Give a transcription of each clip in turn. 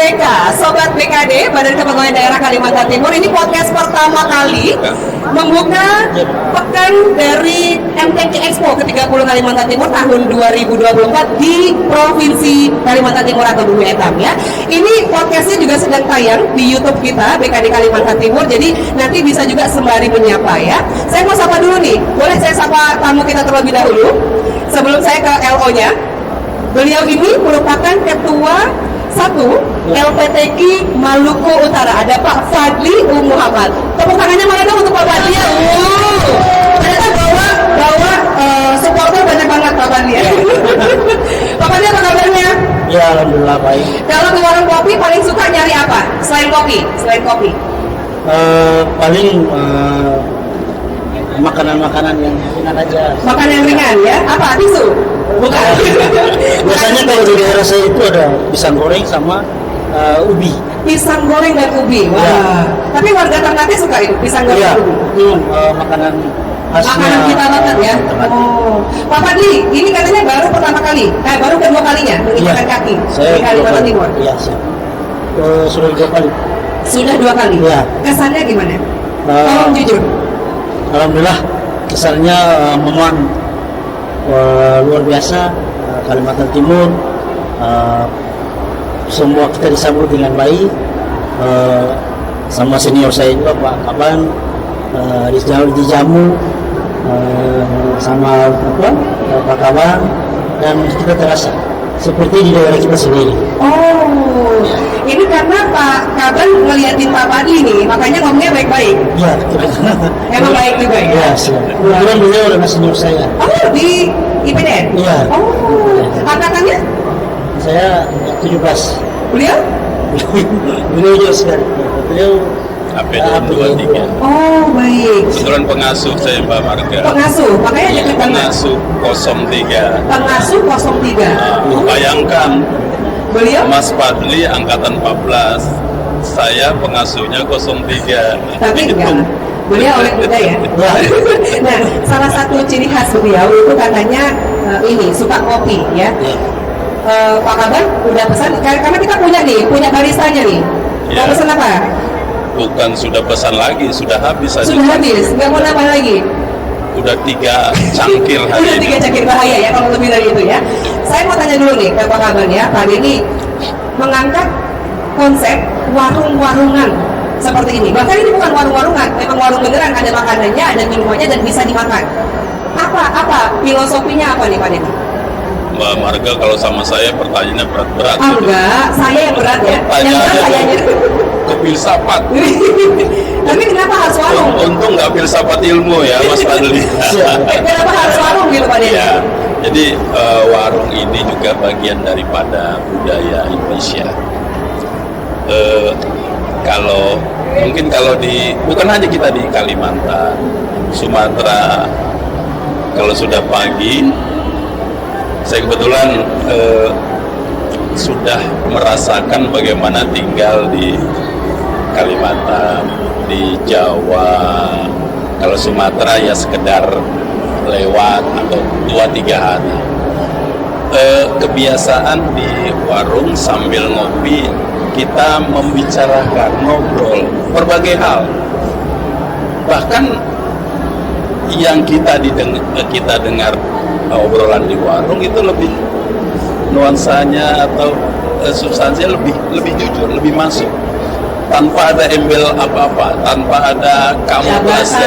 BK, Sobat BKD, Badan Kepegawaian Daerah Kalimantan Timur. Ini podcast pertama kali membuka pekan dari MTQ Expo ke-30 Kalimantan Timur tahun 2024 di Provinsi Kalimantan Timur atau Bumi Etam ya. Ini podcastnya juga sedang tayang di YouTube kita BKD Kalimantan Timur. Jadi nanti bisa juga sembari menyapa ya. Saya mau sapa dulu nih. Boleh saya sapa tamu kita terlebih dahulu sebelum saya ke LO-nya. Beliau ini merupakan ketua 1 LPTQ Maluku Utara. Ada Pak Fadli Muhammad. Tepuk tangannya mana dong untuk Pak Fadli ya. Ternyata bawa supporter banyak banget Pak Fadli ya. Pak Fadli apa kabarnya? Ya, alhamdulillah baik. Kalau ke warung kopi paling suka nyari apa? Selain kopi? Paling makanan-makanan yang ringan aja. Makanan yang ringan ya? Apa? Tisu? Bukan. Biasanya kalau di daerah saya itu ada pisang goreng sama ubi. Pisang goreng dan ubi. Wah. Ya. Tapi warga Ternate suka itu pisang goreng Iya, dan ubi. itu makanan khasnya. Makanan kita banget ya. Ternate. Oh, Pak Fadli, ini katanya baru pertama kali, baru kedua kalinya menginjakan kaki di Kalimantan Timur. Iya, siap. Sudah 2 kali. Sudah 2 kali. Iya. Kesannya gimana? Tolong jujur. Alhamdulillah kesannya memuan luar biasa. Kalimantan Timur semua kita disambut dengan baik, sama senior saya juga Pak Kaban dijamu sama Pak Kaban, dan kita terasa seperti di daerah kita sendiri. Oh, ini karena Pak Kaban ngeliatin Pak Fadli nih, makanya ngomongnya baik-baik. Iya, Emang baik juga ya? Iya, siap. Kebetulan beliau adalah senior saya. Oh, di IPDN? Iya. Oh, angkatannya? Saya 17. Beliau? Beliau juga sekali. Beliau APDN 23. Oh, baik. Kebetulan pengasuh saya Mbak Marga. Pengasuh, makanya dekat banget. Pengasuh 03. Pengasuh 03. Bayangkan Beliau? Mas Fadli angkatan 14, saya pengasuhnya 03. Tapi enggak. Beliau awet muda ya. Nah, salah satu ciri khas beliau itu katanya ini suka kopi ya. Pak Kaban udah pesan karena kita punya baristanya nih. Mau Ya. pesan apa? Bukan sudah pesan lagi, sudah habis aja. Sudah habis, nggak mau nambah lagi. Udah 3 cangkir hari Udah 3 ini. cangkir bahaya ya kalau lebih dari itu ya. Saya mau tanya dulu nih ke Pak Kaban ya. Pak ini mengangkat konsep warung-warungan seperti ini. Bahkan ini bukan warung-warungan, memang warung beneran, ada makanannya, ada minumannya dan bisa dimakan. Apa filosofinya apa nih Pak Denny? Mbak Marga, kalau sama saya pertanyaannya berat-berat. Ah, enggak, saya yang berat ya. Yang berat Pertanyaannya sayanya. ke filsafat. Tapi kenapa harus warung? Untung nggak filsafat ilmu ya Mas Fadli. Kenapa harus warung gitu Pak Denny? Ya, jadi warung ini juga bagian daripada budaya Indonesia. Kalau bukan hanya kita di Kalimantan, Sumatera, kalau sudah pagi, saya kebetulan sudah merasakan bagaimana tinggal di Kalimantan, di Jawa. Kalau Sumatera ya sekedar lewat atau 2-3 hari. Kebiasaan di warung sambil ngopi, kita membicarakan, ngobrol berbagai hal. Bahkan yang kita dengar obrolan di warung itu lebih nuansanya atau substansinya lebih jujur, lebih masuk, tanpa ada embel apa-apa, tanpa ada kamuflase,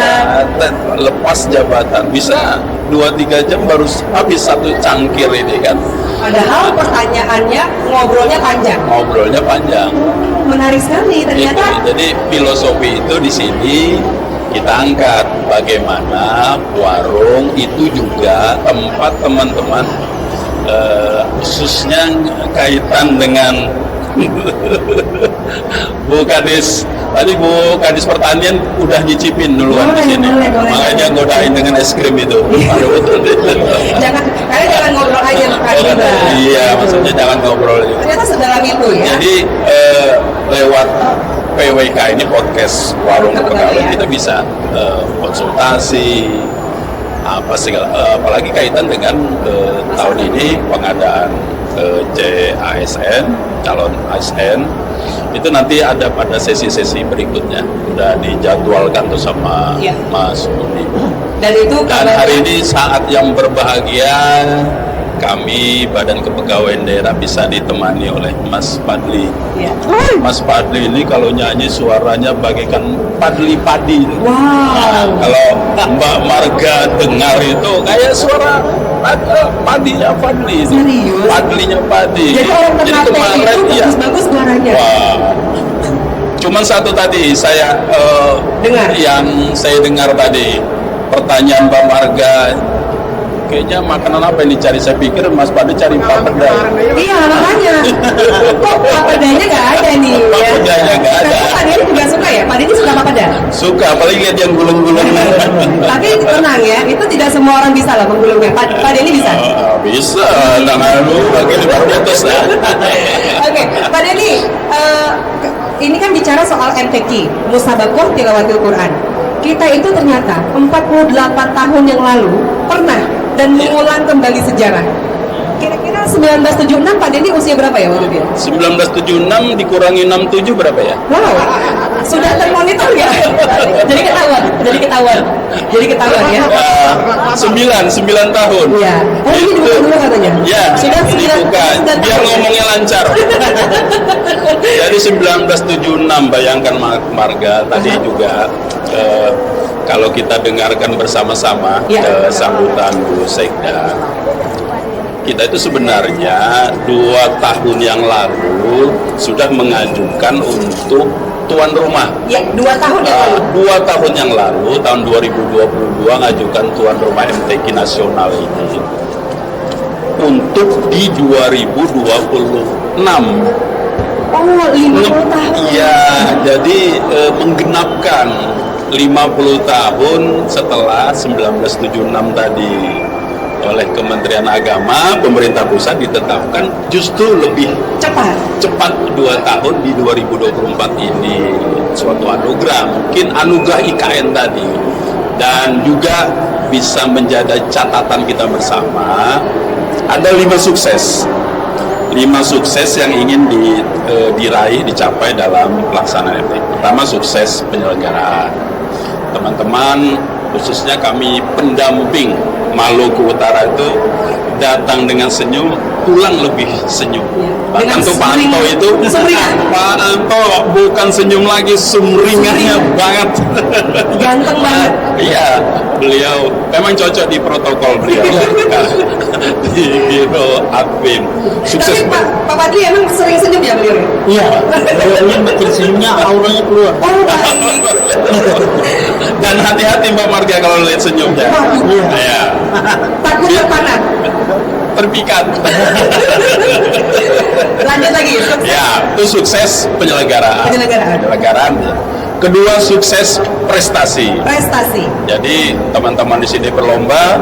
lepas jabatan. Bisa 2-3 jam baru habis 1 cangkir ini kan. Padahal pertanyaannya ngobrolnya panjang. Menarik sekali ternyata. Jadi filosofi itu di sini kita angkat bagaimana warung itu juga tempat teman-teman khususnya kaitan dengan Bu Kadis. Tadi Bu Kadis Pertanian udah nyicipin duluan di sini. Makanya godain dengan es krim itu. Jangan ngobrol aja makan juga. Iya, maksudnya jangan ngobrol. Ternyata sedalam itu ya. Jadi lewat PWK ini podcast Warung Kepegawaian kita bisa konsultasi apa segala, apalagi kaitan dengan tahun ini pengadaan CASN, calon ASN, itu nanti ada pada sesi-sesi berikutnya. Udah dijadwalkan tuh sama Iya. Mas Budi. Dan itu Dan hari ini saat yang berbahagia, kami Badan Kepegawaian Daerah bisa ditemani oleh Mas Padli. Ya. Mas Padli ini kalau nyanyi suaranya bagaikan Padli Padi. Wow. Kalau Mbak Marga dengar itu kayak suara padinya Padli. Serius? Padlinya Padi. Jadi orang Ternate itu iya. bagus-bagus suaranya. Wah. Cuman satu tadi saya Dengar. yang saya dengar tadi pertanyaan Mbak Marga, kayaknya makanan apa yang dicari? Saya pikir Mas Padi cari papeda. Iya, makanya. Kok papedanya nggak ada nih? Papedanya nggak ada. Tapi Pak Denny juga suka ya? Pak Denny suka papeda? Suka, apalagi lihat yang gulung-gulung. Tapi tenang ya, itu tidak semua orang bisa loh menggulungnya. Pak Denny bisa? Bisa, tangan lu pakai lebar putus lah. Oke, Pak Denny, ini kan bicara soal MTQ, Musabakoh Tilawatil Quran. Kita itu ternyata 48 tahun yang lalu pernah dan mengulang kembali sejarah. Kira-kira 1976 Pak Denny usia berapa ya waktu itu? 1976 dikurangi 67 berapa ya? Wow, sudah termonitor ya? Jadi ketahuan ya? 9 tahun. Iya. Oh ini dibuka dulu katanya? Ya, Sudah 9 dibuka, biar ngomongnya lancar. Jadi 1976, bayangkan Marga tadi juga kalau kita dengarkan bersama-sama Ya. sambutan Bu Sekda, kita itu sebenarnya 2 tahun yang lalu sudah mengajukan untuk tuan rumah. Ya, 2 tahun yang lalu. 2 tahun yang lalu, tahun 2022 ngajukan tuan rumah MTQ nasional ini untuk di 2026. Oh, 50 tahun. Iya, jadi menggenapkan 50 tahun setelah 1976 tadi oleh Kementerian Agama, pemerintah pusat ditetapkan justru lebih Cepat. 2 tahun di 2024 ini. Suatu anugerah, mungkin anugerah IKN tadi, dan juga bisa menjadi catatan kita bersama. Ada 5 sukses yang ingin diraih, dicapai dalam pelaksanaan MTQ. Pertama, sukses penyelenggaraan. Teman-teman, khususnya kami pendamping Maluku Utara itu datang dengan senyum, pulang lebih senyum. Bahkan tuh Pak Anto itu, Pak Anto bukan senyum lagi, sumringahnya banget. Ganteng banget. Iya, beliau memang cocok di protokol beliau. Di Biro Admin. Sukses. Tapi Pak Padli emang sering senyum ya beliau? Iya, beliau makin senyumnya auranya keluar. Oh, baik. Dan hati-hati Mbak Marga kalau lihat senyumnya. Ya, Takut terpanah. terpikat. Lanjut lagi. Sukses. Ya, itu sukses penyelenggaraan. Penyelenggaraan. Kedua, sukses prestasi. Prestasi. Jadi teman-teman di sini berlomba,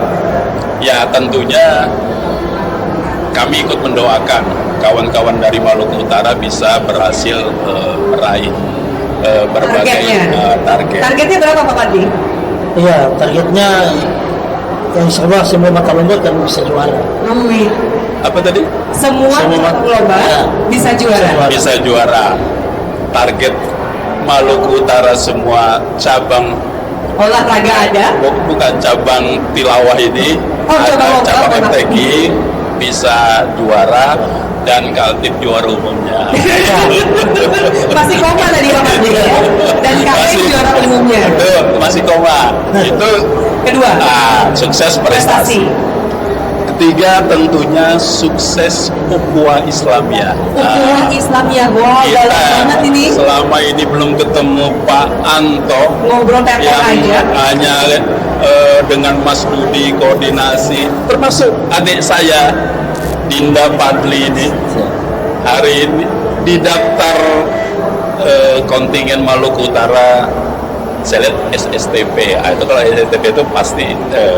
ya tentunya kami ikut mendoakan kawan-kawan dari Maluku Utara bisa berhasil meraih berbagai target. Targetnya berapa Pak Padli? Iya, targetnya yang semua mata lomba kami bisa juara. Wih. Apa tadi? Semua lomba ya, bisa juara. Bisa juara. Target Maluku Utara semua cabang, Olahraga ada. bukan cabang tilawah ini, Oh, ada cabang cabang MTQ bisa juara, dan Kaltib juara umumnya. Masih koma tadi Pak Padli ya. Dan kami juara umumnya. Itu masih koma. Itu Kedua. sukses prestasi. Ketiga, tentunya sukses ukhuwah Islamiyah. Ukhuwah Islamiyah. Wow, dalam banget ini. Selama ini belum ketemu Pak Anto, Ngobrol telepon yang aja. hanya dengan Mas Budi koordinasi, termasuk adik saya Dinda Padli ini hari ini di daftar kontingen Maluku Utara. Saya lihat SSTP, itu kalau SSTP itu pasti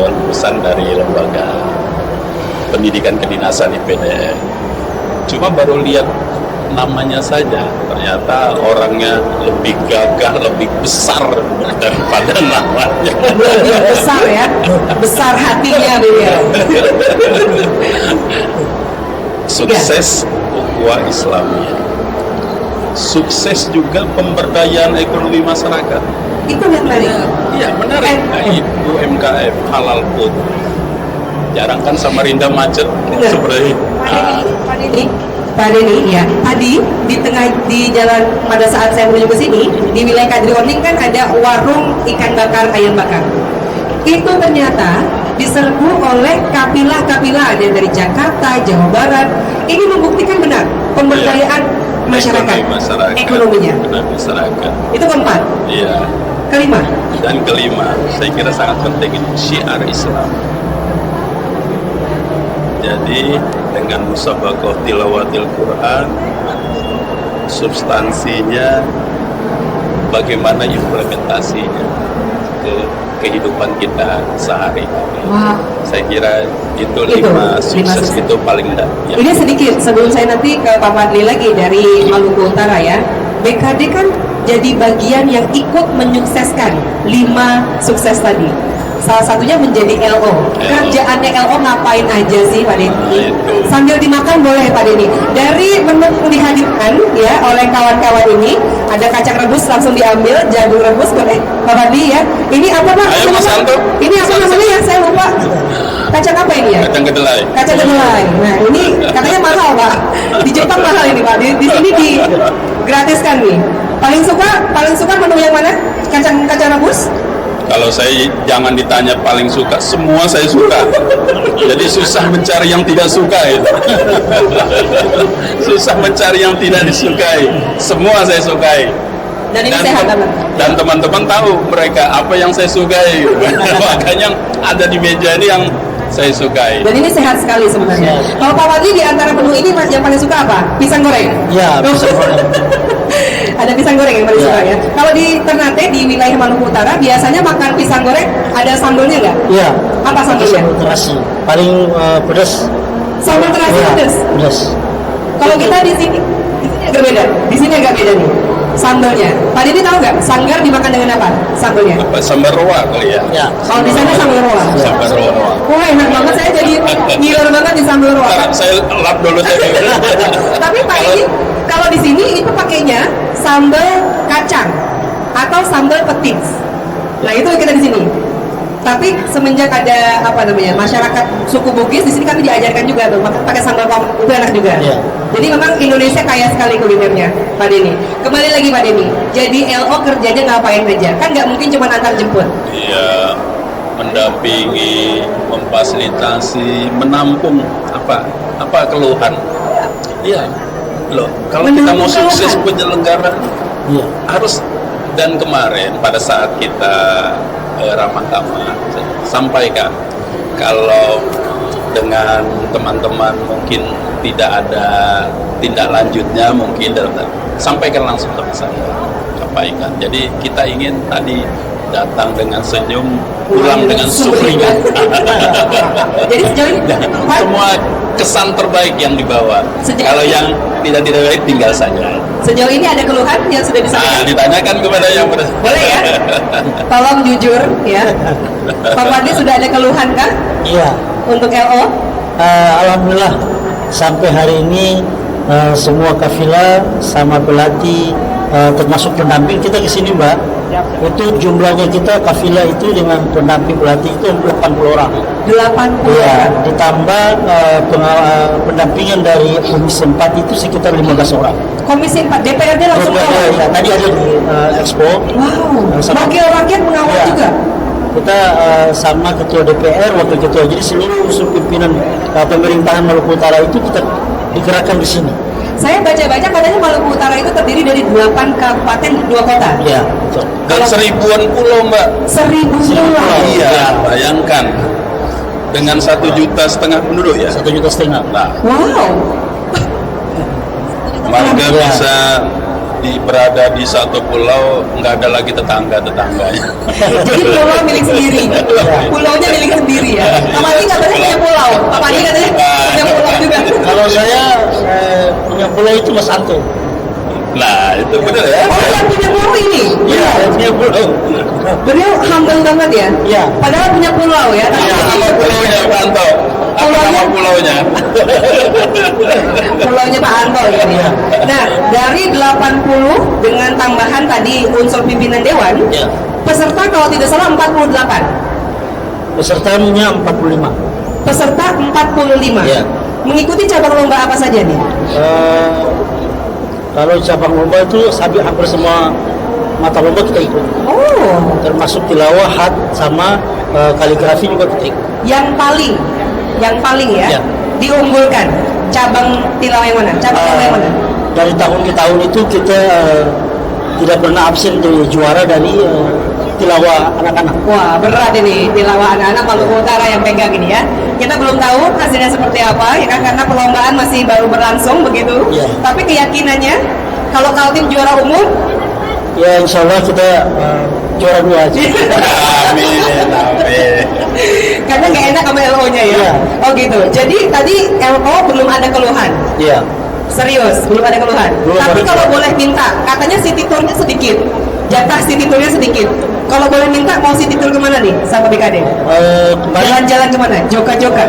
lulusan dari lembaga pendidikan kedinasan IPDN. Cuma baru lihat namanya saja, ternyata orangnya lebih gagah, lebih besar daripada namanya. Lebih besar ya. Besar hatinya beliau. Sukses ukhuwah Islamiyah. Sukses juga pemberdayaan ekonomi masyarakat. Itu yang menarik. Iya, menarik. Nah, itu UMKM halal food. Jarang kan Samarinda macet Benar. seperti Pak Denny, ya. Tadi di jalan pada saat saya menuju ke sini di wilayah Kadriorning kan ada warung ikan bakar, ayam bakar. Itu ternyata diserbu oleh kapilah-kapilah ada dari Jakarta, Jawa Barat. Ini membuktikan benar pemberdayaan masyarakat, ekonominya. Benar, masyarakat. Itu keempat. Iya. Kelima. Dan kelima, saya kira sangat penting itu syiar Islam. Jadi dengan musabaqah tilawatil Quran, substansinya bagaimana implementasinya ke kehidupan kita sehari-hari. Wah. Saya kira itu lima sukses sukses. itu paling tidak. Ya. Ini sedikit sebelum saya nanti ke Pak Fadli lagi dari Maluku Utara ya. BKD kan jadi bagian yang ikut menyukseskan 5 sukses tadi. Salah satunya menjadi LO. Kerjaannya LO ngapain aja sih Pak Denny? Sambil dimakan boleh Pak Denny. Dari menu yang dihadirkan ya oleh kawan-kawan ini ada kacang rebus langsung diambil, jagung rebus boleh Pak Fadli ya. Ini apa Pak? Ayo, Mas Santo. Ini apa namanya ya? Saya lupa. Kacang apa ini ya? Kacang kedelai. Kacang kedelai. Nah ini katanya mahal Pak. Di Jepang mahal ini Pak. Di sini digratiskan nih. Paling suka menu yang mana? Kacang rebus? Kalau saya jangan ditanya paling suka, semua saya suka. Jadi susah mencari yang tidak suka itu. Susah mencari yang tidak disukai. Semua saya sukai. Dan ini sehat banget. Dan teman-teman tahu mereka apa yang saya sukai. Makanya ada di meja ini yang saya sukai. Dan ini sehat sekali sebenarnya. Kalau Pak Fadli di antara menu ini Mas yang paling suka apa? Pisang goreng? Ya, pisang goreng. Ada pisang goreng yang paling suka ya. Kalau di Ternate di wilayah Maluku Utara biasanya makan pisang goreng ada sambelnya nggak? Iya. Apa sambelnya? Sambal terasi. Paling pedas. Sambal terasi Iya, pedas. pedas. Kalau kita di sini agak beda. Di sini agak beda nih. Sambelnya. Pak Didi tahu nggak? Sanggar dimakan dengan apa? Sambelnya. Apa sambal roa kali ya? Ya. Kalau di sana sambal roa. Sambal roa. Wah enak banget, saya jadi ngiler banget di sambal roa. Ntar saya lap dulu saya. Tapi Pak Didi, kalau di sini itu pakainya sambal kacang atau sambal petis. Nah itu kita di sini. Tapi semenjak ada apa namanya masyarakat suku Bugis di sini kami diajarkan juga tuh pakai sambal pom itu enak juga. Iya. Jadi memang Indonesia kaya sekali kulinernya, Pak Denny. Kembali lagi Pak Denny. Jadi LO kerjanya ngapain aja? Kan nggak mungkin cuma antar jemput. Iya, mendampingi, memfasilitasi, menampung apa keluhan. Iya, loh. Kalau kita mau sukses penyelenggara, Iya. harus. Dan kemarin pada saat kita ramah tamah sampaikan kalau dengan teman-teman mungkin tidak ada tindak lanjutnya mungkin sampaikan langsung ke saya, sampaikan. Jadi kita ingin tadi datang dengan senyum, pulang dengan sumringah. Jadi sejauh ini Semua kesan terbaik yang dibawa. Kalau yang tidak baik tinggal saja. sejauh ini ada keluhan yang sudah disampaikan? Ditanyakan kepada yang Boleh ya? Tolong jujur ya. Pak Fadli sudah ada keluhan kah Iya. untuk LO? Alhamdulillah sampai hari ini semua kafilah sama pelatih termasuk pendamping kita ke sini Mbak. Itu jumlahnya kita kafilah itu dengan pendamping pelatih itu 80 orang. 80 Iya, orang. ditambah pendampingan dari Komisi 4 itu sekitar 15 orang. Komisi 4 DPRD langsung Ya, mengawal. ya, tadi ada di Expo. Wow. Wakil rakyat mengawal Ya. juga. Kita sama ketua DPR, wakil ketua, jadi seluruh unsur pimpinan pemerintahan Maluku Utara itu kita digerakkan di sini. Saya baca-baca katanya Maluku Utara itu terdiri dari 8 kabupaten, 2 kota. Ya, betul. Dan seribuan pulau, Mbak. 1000 pulau. Iya, bayangkan dengan 1,5 juta penduduk ya. 1,5 juta. Nah, Wow. warga Iya. bisa berada di satu pulau, nggak ada lagi tetangganya. Jadi pulau milik sendiri. Pulaunya milik sendiri ya. Pak Fadli katanya punya pulau. Pak Fadli katanya punya pulau juga. Kalau saya punya pulau itu Mas Anto. Nah, itu benar ya. Oh yang punya pulau ini? Iya, saya punya pulau. Beliau humble banget ya? Iya. Padahal punya pulau ya. Iya, kalau pulaunya Panto. Pulaunya nama pulaunya. Pulaunya Pak Anto ini. Nah, dari 80 dengan tambahan tadi unsur pimpinan dewan, Ya. peserta kalau tidak salah 48. Pesertanya 45. Peserta 45. Ya. Mengikuti cabang lomba apa saja nih? Kalau cabang lomba itu hampir semua mata lomba kita ikut, Oh, termasuk tilawah, had, sama kaligrafi juga kita ikut. yang paling ya, Ya. diunggulkan cabang tilawah yang mana? Cabang lomba yang mana? Dari tahun ke tahun itu kita tidak pernah absen dari juara dari tilawah anak-anak. Wah, berat ini tilawah anak-anak Maluku Utara yang pegang ini ya. Kita belum tahu hasilnya seperti apa ya kan, karena perlombaan masih baru berlangsung begitu. Iya. Tapi keyakinannya kalau Kaltim juara umum, Ya insya Allah kita juara 2 aja. Amin, amin. karena nggak enak sama LO-nya ya. Iya. Oh gitu. Jadi tadi LO belum ada keluhan. Iya. Serius, belum ada keluhan. Belum Tapi ada kalau keluhan. boleh minta, katanya city tour-nya sedikit. Jatah city tour-nya sedikit. Kalau boleh minta, mau city tour kemana nih sama BKD? Kemarin Jalan-jalan kemana? Joka-joka?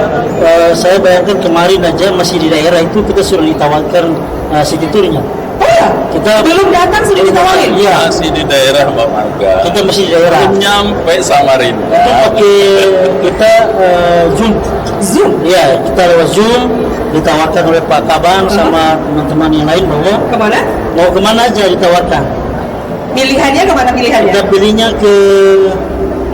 saya bayangkan kemarin aja masih di daerah itu kita sudah ditawarkan city tournya. Oh ya? Kita Belum datang sudah ditawarin? Iya. Masih di daerah Mbak Marga. Kita masih di daerah. Belum nyampe Samarinda. Itu pakai kita Zoom. Zoom? Iya, kita lewat Zoom ditawarkan oleh Pak Kaban sama teman-teman yang lain bahwa Kemana? mau kemana aja ditawarkan. Pilihannya kemana pilihannya? Kita pilihnya ke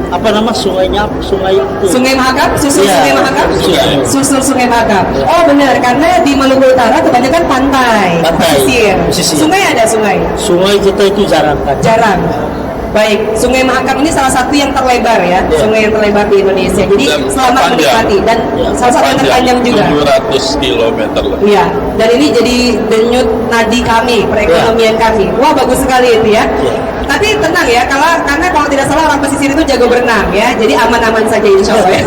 apa nama sungainya, sungai itu. Sungai Mahakam? Susul Iya, Sungai Mahakam? sungai. Susul Sungai Mahakam. Iya. Oh benar, karena di Maluku Utara kebanyakan pantai. Pantai. Pesisir. Pesisir. Sungai ada sungai? Sungai kita itu jarang kan. Jarang. Baik, Sungai Mahakam ini salah satu yang terlebar ya, Iya. sungai yang terlebar di Indonesia. Jadi Dan selamat terpanjang. menikmati dan Iya. salah satu yang terpanjang juga. 700 km lebih. Iya, dan ini jadi denyut nadi kami, perekonomian kami. Wah bagus sekali itu ya. Iya. Tapi tenang ya, karena kalau tidak salah orang pesisir itu jago berenang ya, jadi aman-aman saja insya Allah ya.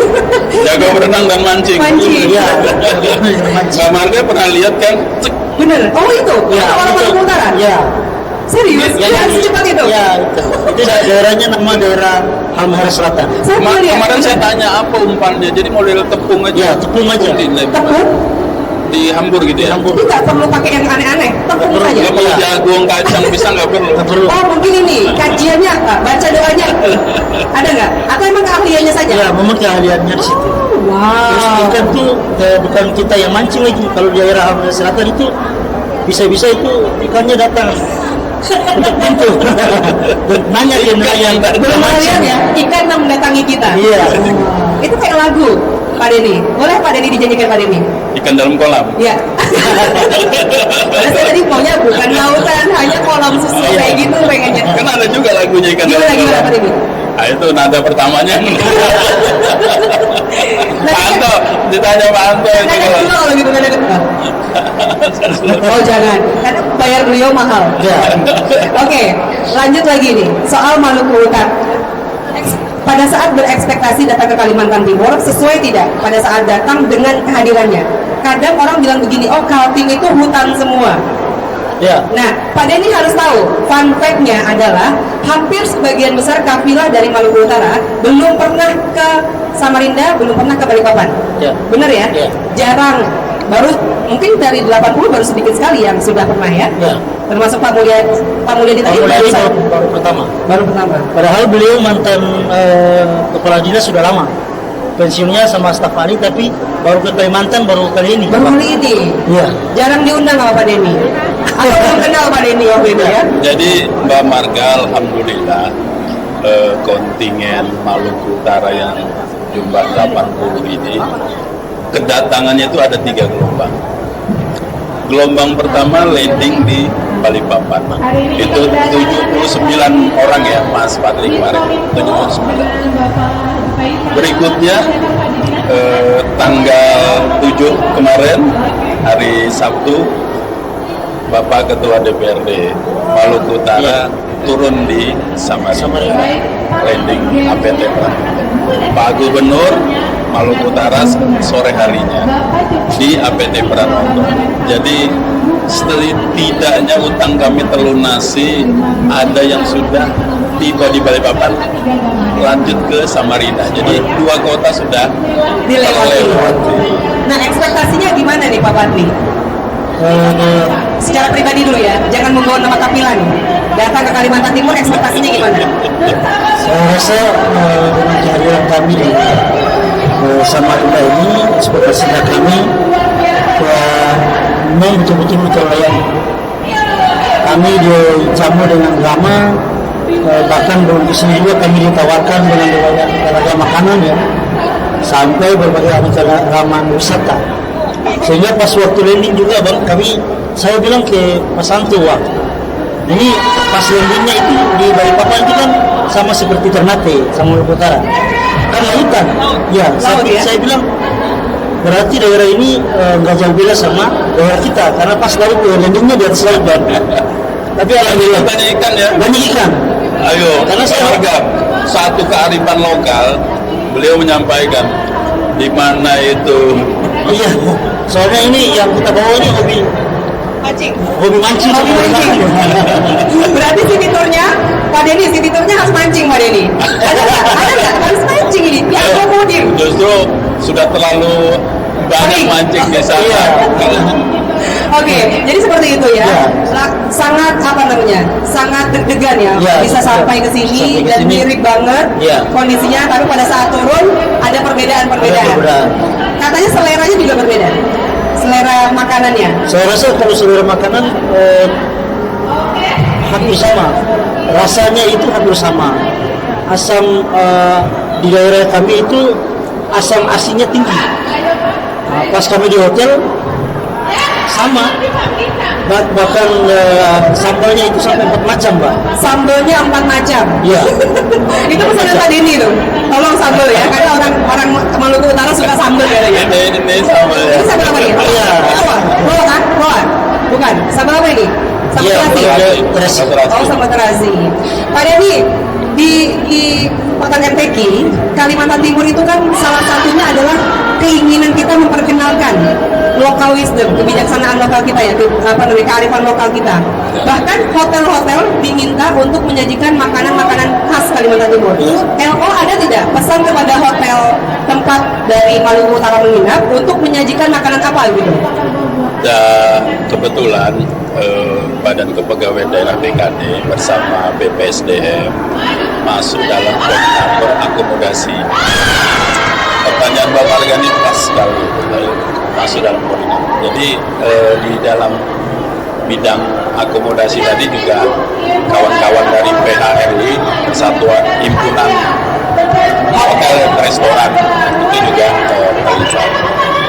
Jago berenang dan mancing. Mancing. Iya. Mbak Marga pernah lihat kan? Cek, Bener. Oh itu, Iya, orang itu. Maluku Utara. Iya. Serius? Ya, Ya, secepat itu. Iya, itu. Itu daerahnya nama daerah Halmahera Selatan. Saya pernah lihat. Kemarin saya tanya apa umpannya, jadi model tepung aja. Iya, tepung aja. Tepung, Dihambur gitu ya. Dihambur. itu nggak perlu pakai yang aneh-aneh, tepung Nggak perlu. saja. Nggak perlu Iya. jagung, kacang, pisang nggak perlu. Nggak perlu. Oh mungkin ini kajiannya apa? Baca doanya ada nggak? Atau emang keahliannya saja? Ya, memang keahliannya di situ. Oh, Terus wow. ikan tuh bukan kita yang mancing lagi. Kalau di daerah Halmahera Selatan itu bisa-bisa itu ikannya datang untuk pintu dan nanya ke nelayan. Belum lihat ya, ikan yang mendatangi kita. Iya. Itu kayak lagu Pak Denny. Boleh Pak Denny dijanjikan Pak Denny? Ikan dalam kolam. Iya. Karena saya tadi maunya bukan lautan, hanya kolam susu kayak gitu pengennya. Kan ada juga lagunya ikan dalam Gimana gimana Pak kolam. Denny? Nah itu nada pertamanya. Pak Anto, ditanya Pak Anto itu Nada kalau kedua kalau gitu nada kedua. Oh jangan, karena bayar beliau mahal. Ya. Oke, lanjut lagi nih soal Maluku Utara. Pada saat berekspektasi datang ke Kalimantan Timur, sesuai tidak pada saat datang dengan kehadirannya? Kadang orang bilang begini, oh Kaltim itu hutan semua. Ya. Nah, Pak Denny harus tahu, fun fact-nya adalah hampir sebagian besar kafilah dari Maluku Utara belum pernah ke Samarinda, belum pernah ke Balikpapan. Ya. Benar ya? Ya. Jarang. Baru mungkin dari 80 baru sedikit sekali yang sudah pernah ya. Ya. Termasuk Pak Mulyadi tadi Pak Mulyadi baru baru pertama. baru pertama. Padahal beliau mantan kepala dinas sudah lama. Pensiunnya sama staf ahli, tapi baru ke Kalimantan baru kali ini. Baru kali ini. Iya. Jarang diundang sama Pak Denny. Atau belum kenal Pak Denny waktu itu ya? Jadi Mbak Marga, alhamdulillah kontingen Maluku Utara yang jumlah 80 ini kedatangannya itu ada 3 gelombang. Gelombang pertama landing di Balikpapan. Itu 79 orang ya Mas Patri kemarin. 79. Berikutnya tanggal 7 kemarin hari Sabtu Bapak Ketua DPRD Maluku Utara turun di Samarinda, landing APT Pranoto. Pak Gubernur Maluku Utara sore harinya di APT Pranoto. Jadi setidaknya utang kami terlunasi, ada yang sudah tiba di Balikpapan lanjut ke Samarinda. Jadi 2 kota sudah Dilewati. terlewati. Nah Fadli? Eh, Secara pribadi dulu ya, jangan membawa nama Kapila nih. Datang ke Kalimantan Timur, ekspektasinya gimana? saya rasa dengan kehadiran kami di Samarinda ini, ekspektasinya kami memang betul-betul terlayani. Kami dijamu dengan lama, bahkan belum kesini juga kami ditawarkan dengan berbagai makanan ya, sampai berbagai aneka ramuan wisata. Sehingga pas waktu landing juga bang, saya bilang ke Mas Santo, wah ini pas landingnya itu di Balikpapan itu kan sama seperti Ternate, sama Maluku Utara, kan hutan. Ya, saya bilang berarti daerah ini nggak jauh beda sama daerah kita, karena pas lalu landingnya di atas laut bang. Tapi alhamdulillah banyak ikan ya. banyak ikan. Ayo, Karena saya- warga satu kearifan lokal, beliau menyampaikan di mana itu Iya, soalnya ini yang kita bawa ini hobi Mancing. mancing. Hobi mancing. Berarti city tour-nya, Pak Denny, city tour-nya harus mancing Pak Denny. Ada nggak? Ada nggak? Harus mancing ini. Ya, akomodir. justru sudah terlalu banyak Sering. mancing di sana. Iya. Oke, jadi seperti itu ya. Ya. Sangat apa namanya? Sangat deg-degan ya. Ya, Bisa sampai ke sampai sini ke dan sini. mirip banget Ya. kondisinya, tapi pada saat turun ada perbedaan-perbedaan. Ada perbedaan. Katanya seleranya juga berbeda. Selera makanannya. Saya rasa kalau selera makanan hampir sama, rasanya itu hampir sama. Asam di daerah kami itu asam asinnya tinggi. Nah, pas kami di hotel sama, bahkan sambalnya itu sampai 4 macam, Mbak. Sambalnya 4 macam. Iya. Itu pesanan Pak Denny tuh. Tolong sambal ya, karena orang Maluku Utara suka sambal ya. Ini sama ya. Ini sambal apa nih? Iya. Apa? Roa kan? Roa? Bukan. Sambal apa ini? Sambal Iya, terasi. terasi. Oh, sambal terasi. Pak Denny, di Kota MTQ, Kalimantan Timur itu kan salah satunya adalah keinginan kita memperkenalkan local wisdom, kebijaksanaan lokal kita ya, kearifan lokal kita. Bahkan hotel-hotel diminta untuk menyajikan makanan-makanan khas Kalimantan Timur. LO ada tidak pesan kepada hotel tempat dari Maluku Utara menginap untuk menyajikan makanan apa gitu? Dan kebetulan Badan Kepegawaian Daerah BKD bersama BPSDM masuk dalam koordinator akomodasi. Pertanyaan Bapak Argani pas sekali, masuk dalam koordinator. Jadi di dalam bidang akomodasi tadi juga kawan-kawan dari PHRI, Persatuan Himpunan Hotel dan Restoran, itu juga terlibat.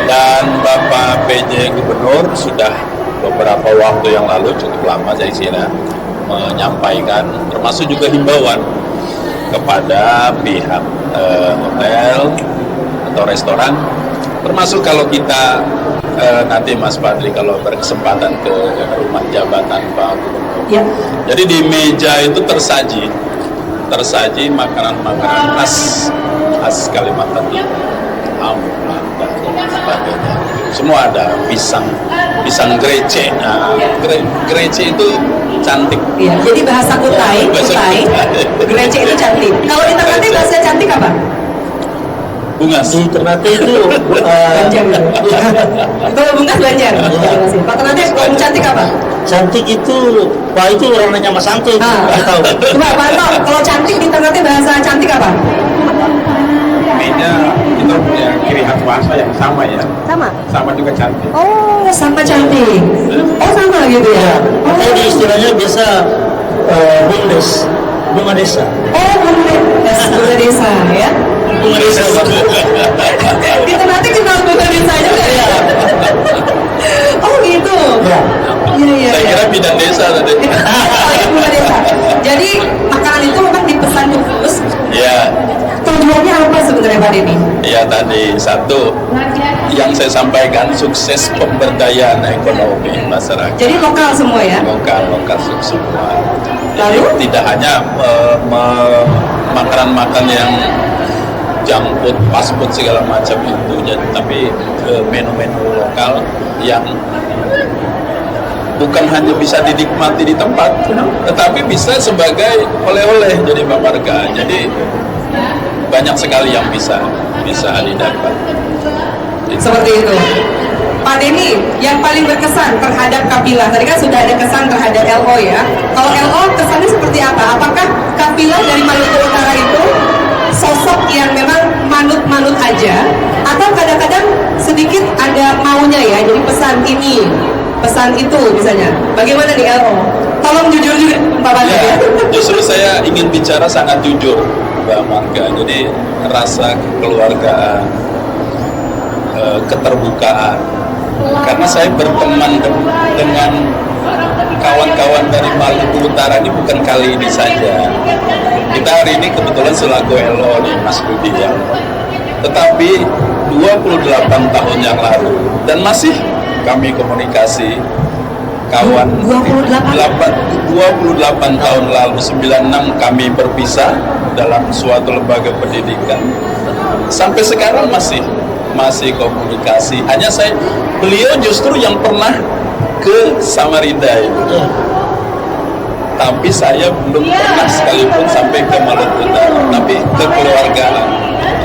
Dan Bapak PJ Gubernur sudah beberapa waktu yang lalu, cukup lama saya kira, menyampaikan termasuk juga himbauan kepada pihak hotel atau restoran, termasuk kalau kita nanti Mas Fadli kalau berkesempatan ke rumah jabatan Pak Gubernur. Ya. Jadi di meja itu tersaji makanan-makanan khas Kalimantan Timur, amplak dan sebagainya. Semua ada, pisang grece. Nah, grece itu cantik. Iya, jadi bahasa Kutai, Grece itu cantik. Kalau di Ternate bahasa cantik apa? Bungas. Di Ternate itu Banjar. Kalau bungas Banjar. Pak Ternate kalau cantik apa? cantik itu, Pak itu orang nanya Mas Santo itu, nggak tahu. Coba Pak Anto, kalau cantik di Ternate bahasa cantik apa? Beda, kita punya ciri khas bahasa yang sama ya, Sama. sama juga cantik. Oh, sama cantik. Oh, sama gitu ya. Oh, Kalau di istilahnya biasa bundes, bunga desa. oh, bunga desa ya. Bunga desa. Di Ternate kenal bunga desa juga ya. Oh gitu. Ya. Iya. Saya kira bidang desa tadi. Bunga desa. Jadi makanan itu memang dipesan khusus. Ya, Tujuannya apa sebenarnya Pak Denny? ya tadi satu yang saya sampaikan, sukses pemberdayaan ekonomi masyarakat. Jadi lokal semua ya. lokal semua. Jadi Lalu? tidak hanya makanan-makanan yang junk food, fast food segala macam itu, tapi menu-menu lokal yang bukan hanya bisa dinikmati di tempat, tetapi bisa sebagai oleh-oleh jadi pamarga. Jadi banyak sekali yang bisa didapat. Seperti itu. Pak Denny, yang paling berkesan terhadap Kafilah, tadi kan sudah ada kesan terhadap LO ya. Kalau LO kesannya seperti apa? Apakah Kafilah dari Maluku Utara itu sosok yang memang manut-manut aja, atau kadang-kadang sedikit ada maunya ya, jadi pesan ini, pesan itu misalnya. Bagaimana nih LO? Tolong jujur juga Pak Bandi ya. Justru saya ingin bicara sangat jujur, Mbak Marga. Jadi rasa kekeluargaan, keterbukaan. Karena saya berteman dengan kawan-kawan dari Maluku Utara ini bukan kali ini saja. Kita hari ini kebetulan selaku LO nih Mas Budi ya. Tetapi 28 tahun yang lalu dan masih kami komunikasi kawan 28 tahun lalu 96 kami berpisah dalam suatu lembaga pendidikan. Sampai sekarang masih komunikasi. Hanya beliau justru yang pernah ke Samarinda itu. Tapi saya belum pernah sekalipun sampai ke Maluku Utara. Tapi kekeluargaan,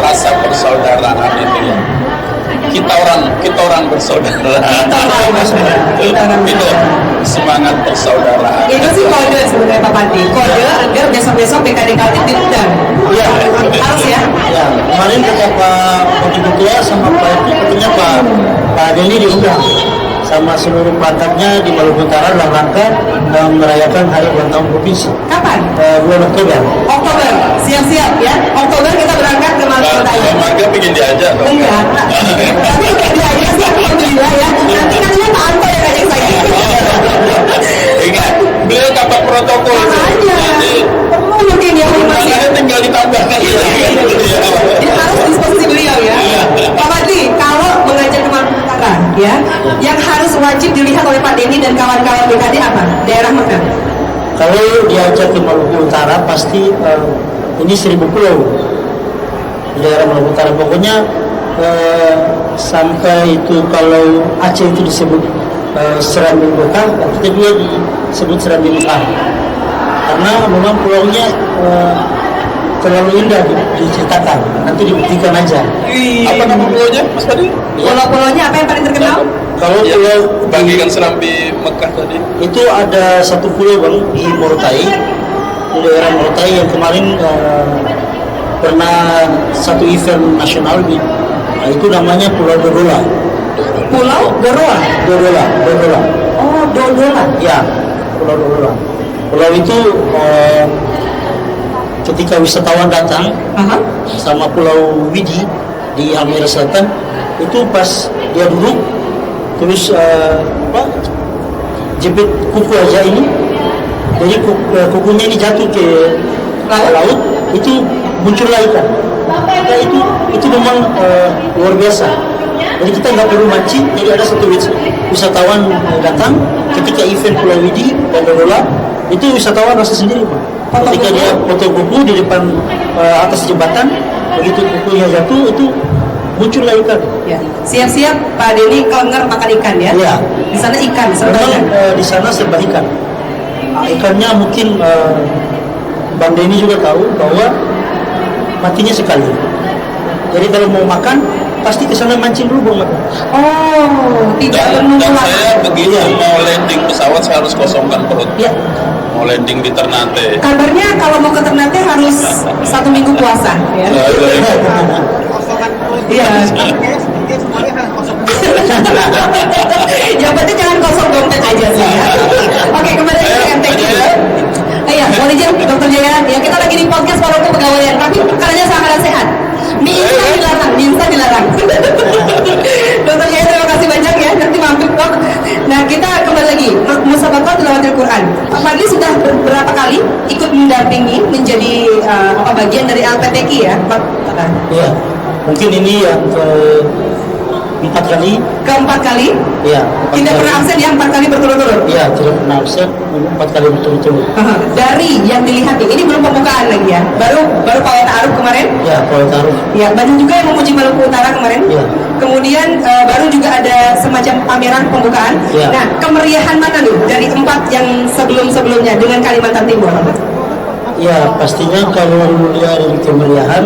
rasa persaudaraan itu ya. Kita orang bersaudara. Itu semangat persaudaraan. Itu sih kode sebenarnya Pak Bandi. Kode agar besok-besok BKDKT diundang. Iya, Harus ya. ya. Kemarin kata Pak Wakil Ketua sama Pak Ketuanya Pak Denny diundang sama seluruh pelantapnya di Maluku Utara dalam rangka merayakan Hari Ulang Tahun Provinsi. Kapan? Bulan Oktober. Oktober. Siap-siap ya. Oktober kita berangkat ke Maluku Utara. Mbak Marga pengen diajak dong. Enggak. Tapi kayak diajak sih alhamdulillah ya. Nanti Pak Anto yang ngajak saya. Ingat, beliau dapat protokol. Makanya. Jadi Perlu mungkin ya masih. undangannya tinggal ditambahkan. Harus disposisi beliau ya. Pak Bandi, kalau mengajak ke Maluku Utara ya, yang harus wajib dilihat oleh Pak Denny dan kawan-kawan BKD apa? Daerah mana? Kalau diajak ke Maluku Utara pasti ini 1000 pulau di daerah Maluku Utara. Pokoknya sampai itu kalau Aceh itu disebut Serambi Mekah, kita juga disebut Serambi Mekah. Karena memang pulaunya terlalu indah diceritakan. Nanti dibuktikan aja. Apa nama pulaunya, Mas Padi? Pulau-pulaunya apa yang paling terkenal? Kalau Ya, pulau bagikan Serambi Mekah tadi. itu ada satu pulau bang di Morotai, di daerah Morotai yang kemarin pernah satu event nasional itu namanya Pulau Dodola. Pulau Doroa. Dodola. Oh, Dodola. Ya, Pulau Dodola. Pulau itu ketika wisatawan datang Aha. sama Pulau Widi di Halmahera Selatan, itu pas dia duduk terus jepit kuku aja ini, jadi kukunya ini jatuh ke laut, itu muncullah ikan. Ya, itu memang luar biasa. Jadi kita nggak perlu mancing. Jadi ada satu wisatawan datang ketika event Pulau Widi dan Dodola, itu wisatawan rasa sendiri Pak. Ketika dia foto kuku di depan atas jembatan, begitu kukunya jatuh itu muncullah ikan. Ya. Siap-siap Pak Denny kelengar makan ikan ya. Iya. Di sana ikan Memang sebenarnya. di sana serba ikan. Ikannya mungkin Bang Denny juga tahu bahwa matinya sekali. Jadi kalau mau makan pasti ke sana mancing dulu Bang. Oh, tidak menunggu Dan lama. saya begitu mau landing pesawat saya harus kosongkan perut. Ya, Mau landing di Ternate. Kabarnya kalau mau ke Ternate harus 1 minggu puasa ya. Iya. Yang penting jangan kosong dompet aja sih ya. Oke, kembali ke MTQ. Iya, boleh izin Dokter Jaya. Ya, kita lagi di podcast walaupun pegawaian, tapi pekerjaannya sangat sehat. Mie instan dilarang. Dokter Jaya, terima kasih banyak ya. Nanti mampir dok. Nah, kita kembali lagi. Musabaqah tilawatil Quran. Pak Fadli sudah beberapa kali ikut mendampingi menjadi bagian dari LPTQ ya, Pak. ya. Mungkin ini yang keempat kali. Keempat kali. Ya. Tidak pernah absen ya, 4 kali berturut-turut. Ya, tidak pernah absen 4 kali berturut-turut. Dari yang dilihat ini belum pembukaan lagi ya. Baru Pak Ta'aruf kemarin. Ya, kalau taruh. Ya, banyak juga yang memuji Maluku Utara kemarin. Ya. Kemudian baru juga ada semacam pameran pembukaan. Ya. Nah, kemeriahan mana nih dari 4 yang sebelum-sebelumnya dengan Kalimantan Timur? Ya, pastinya kalau dilihat dari kemeriahan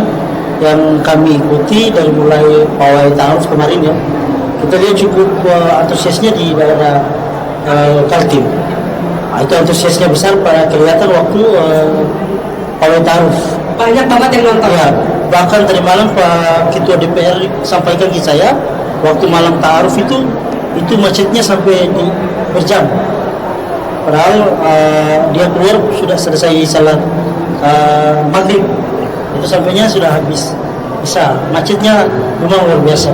yang kami ikuti dari mulai pawai ta'aruf kemarin ya, kita lihat cukup antusiasnya di daerah Kaltim. Nah, itu antusiasnya besar pada kelihatan waktu pawai taruh. Banyak banget yang nonton. Ya, bahkan tadi malam Pak Ketua DPR sampaikan ke saya, waktu malam taaruf itu macetnya sampai berjam. Padahal dia keluar sudah selesai salat maghrib, itu sampainya sudah habis. Bisa, macetnya memang luar biasa.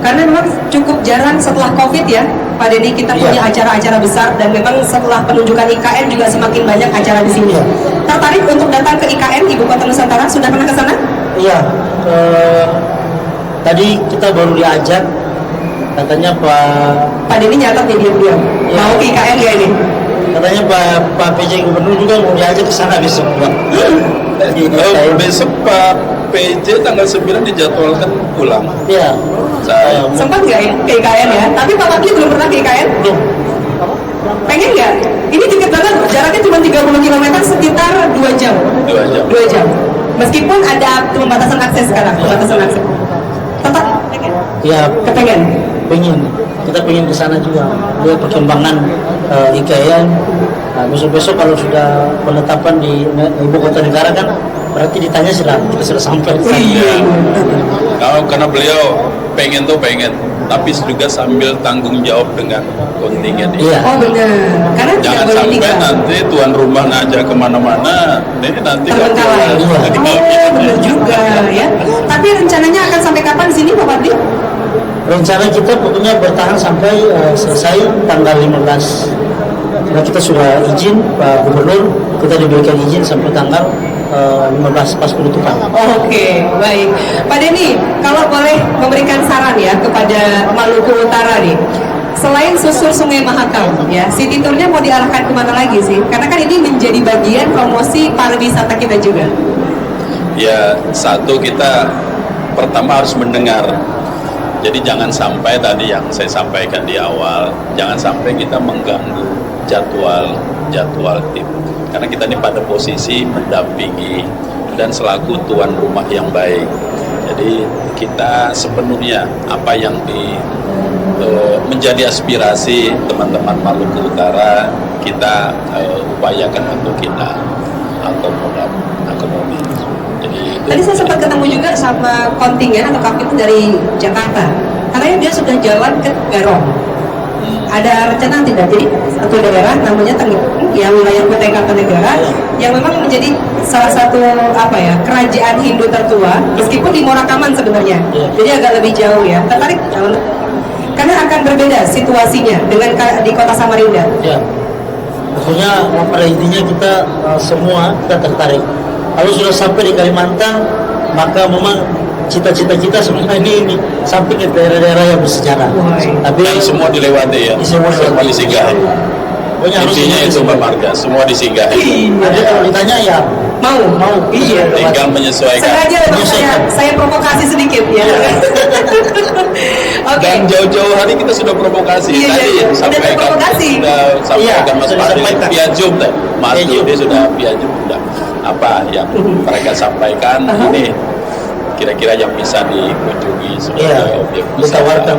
Karena memang cukup jarang setelah COVID ya, Pak Denny, kita punya acara-acara besar, dan memang setelah penunjukan IKN juga semakin banyak acara di sini. Iya. Tertarik untuk datang ke IKN Ibu Kota Nusantara? Sudah pernah ke sana? Iya, tadi kita baru diajak, katanya Pak Denny nyatat nih diam-diam. Iya. Mau ke IKN gak ini? katanya Pak PJ Gubernur juga mau diajak ke sana besok. Besok Pak PJ tanggal 9 dijadwalkan pulang. Iya. Saya Sempat nggak ya ke IKN ya? Tapi Pak Patli belum pernah ke IKN? Belum. Pengen nggak? Ini deket banget, jaraknya cuma 30 km, sekitar 2 jam. 2 jam. 2 jam. Meskipun ada pembatasan akses sekarang, pembatasan akses. Tetap pengen? Ya, Kepengen? pengen. Kita pengen ke sana juga. Lihat perkembangan IKN. Nah, besok-besok kalau sudah penetapan di ibu kota negara kan, berarti ditanya kita sudah sampai. Iya. Karena beliau pengen, tapi juga sambil tanggung jawab dengan kontingen ini. Iya. Oh benar. Karena tidak Jangan boleh sampai tinggal. nanti tuan rumah ngajak kemana-mana, ini nanti nggak Terbengkalai. pulang. Oh, benar juga ya. Tapi rencananya akan sampai kapan di sini, Pak Patli? Rencana kita pokoknya bertahan sampai selesai tanggal 15. Nah, kita sudah izin Pak Gubernur, kita diberikan izin sampai tanggal 15 pas penutupan. Oke, baik. Pak Denny, kalau boleh memberikan saran ya kepada Maluku Utara nih, selain susur Sungai Mahakam, ya, city tour-nya mau diarahkan kemana lagi sih? Karena kan ini menjadi bagian promosi pariwisata kita juga. Ya, satu, kita pertama harus mendengar. Jadi jangan sampai tadi yang saya sampaikan di awal, jangan sampai kita mengganggu jadwal tim. Karena kita ini pada posisi mendampingi dan selaku tuan rumah yang baik. Jadi kita sepenuhnya apa yang menjadi aspirasi teman-teman Maluku Utara, kita upayakan untuk kita akomodir. Jadi itu. Tadi saya sempat ketemu juga sama kontingen atau kapten dari Jakarta. Katanya dia sudah jalan ke Garong. Ada rencana tidak? Jadi satu daerah namanya Tenggerong, yang wilayah Kutai Kartanegara, yang memang menjadi salah satu kerajaan Hindu tertua, meskipun di Morakaman sebenarnya. Jadi agak lebih jauh ya. Tertarik? Karena akan berbeda situasinya dengan di kota Samarinda. Ya, pokoknya pada intinya kita semua kita tertarik. Kalau sudah sampai di Kalimantan, maka memang cita-cita kita semua ini sampai ke daerah-daerah yang bersejarah. Tapi Dan semua dilewati ya, Semua dilewati. disinggahi. pokoknya harus Intinya itu Mbak Marga, semua disinggahi. Ada kalau ditanya ya Mau? iya. Tinggal menyesuaikan. Sengaja memang saya provokasi sedikit ya. Oke. Dan jauh-jauh hari kita sudah provokasi. Iya, Tadi iya. Sudah sampaikan, terprovokasi. sudah sampaikan Iya, Mas sudah Fadil disampaikan. via Zoom tadi. Mas Via Zoom. Yudi sudah via Zoom sudah apa yang mereka sampaikan ini kira-kira yang bisa dikunjungi sebagai Iya, objek ditawarkan.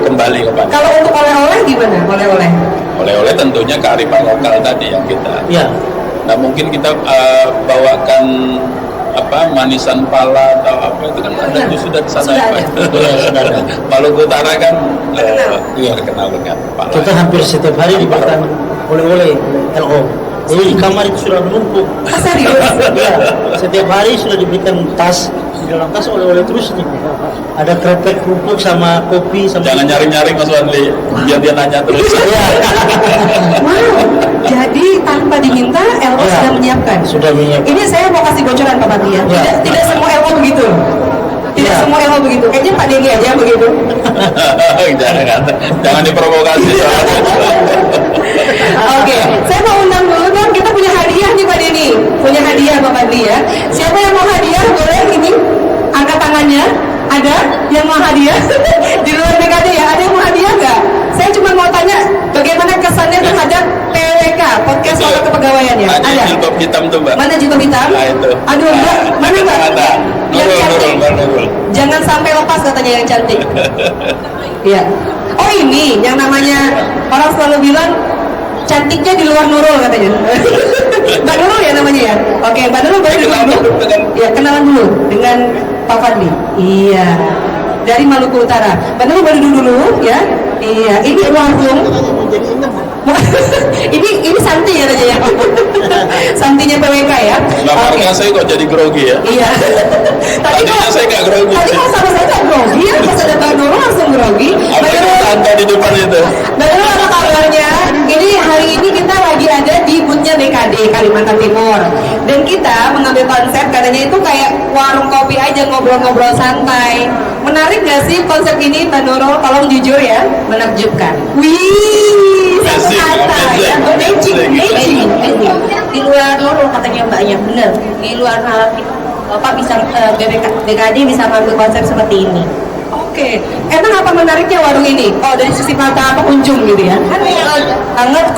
kembali kepada Kalau untuk oleh-oleh gimana? Oleh-oleh? oleh-oleh tentunya kearifan lokal tadi yang kita. Ya, Nah mungkin kita bawakan manisan pala atau apa itu kan ada Iya. itu sudah di sana. Sudah Pak. ada. Iya, sudah ada. Maluku Utara kan Terkenal. terkenal dengan pala. kita hampir setiap hari diberikan oleh-oleh LO. Jadi di kamar itu sudah menumpuk. Ah, serius? Ya, setiap hari sudah diberikan tas, di dalam tas oleh-oleh terus nih. Ada krepek kerupuk sama kopi sama. Jangan nyari-nyari Mas Wadli, biar dia nanya terus. Iya. Wow. Jadi tanpa diminta LO Iya. sudah menyiapkan. Sudah menyiapkan. Ini saya mau kasih bocoran Pak Patli ya. Ya. Tidak semua LO begitu. Tidak Ya. semua LO begitu. Kayaknya Pak Denny aja yang begitu. jangan diprovokasi soalnya. Oke, saya mau undang dulu dong. Kita punya hadiah nih Pak Denny. Punya hadiah Pak Patli ya. Siapa yang mau hadiah? Boleh ini angkat tangannya. Ada yang mau hadiah? Di luar BKD ya. Ada yang mau hadiah nggak? Saya cuma mau tanya bagaimana kesannya terhadap PWK, podcast Walau Kepegawaian ya. Ada Ada. jilbab hitam tuh Mbak. Mana jilbab hitam? Nah itu. Aduh Mbak, mana Mbak? Ada. Yang Nurul, cantik. Mbak Nurul. Jangan sampai lepas katanya yang cantik. Iya. Oh ini yang namanya orang selalu bilang cantiknya di luar Nurul katanya. Mbak Nurul ya namanya ya. Oke, Mbak Nurul boleh dulu. Ya kenalan dulu dengan Pak Fadli. Iya. Dari Maluku Utara. Mbak Nurul boleh dulu ya. Iya. Ini warung. ini Santi ya aja ya. Santinya PWK ya. Lama saya kok jadi grogi ya. Iya. Tadinya saya nggak grogi. Tadi kalau sama saya nggak grogi ya, pas ada Mbak Nurul langsung grogi. Apa yang tanda di depan itu? Mbak Nurul apa kabarnya? Ini hari ini kita lagi ada di boothnya BKD Kalimantan Timur. Dan kita mengambil konsep katanya itu kayak warung kopi aja, ngobrol-ngobrol santai. Menarik nggak sih konsep ini Mbak Nurul? Tolong jujur ya, menakjubkan. Wih, satu kata ya, amazing. Di luar Nurul katanya mbaknya bener, di luar nalar Bapak bisa BKD bisa mengambil konsep seperti ini. Oke, emang apa menariknya warung ini? Oh, dari sisi mata pengunjung gitu ya? Kan anggap